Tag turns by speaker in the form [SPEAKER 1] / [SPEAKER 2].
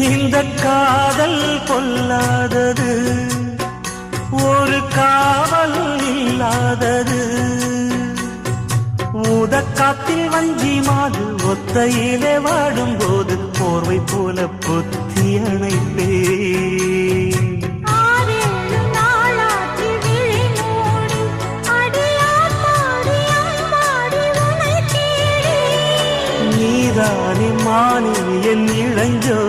[SPEAKER 1] இந்த காதல் பொல்லாதது, ஒரு காவல் இல்லாதது. ஊதக்காத்தில் வஞ்சி மாது ஒத்தையிலே வாடும்போது போர்வை போல பொத்தி அணைப்பே. நீதானே மானே என் இளஞ்சோ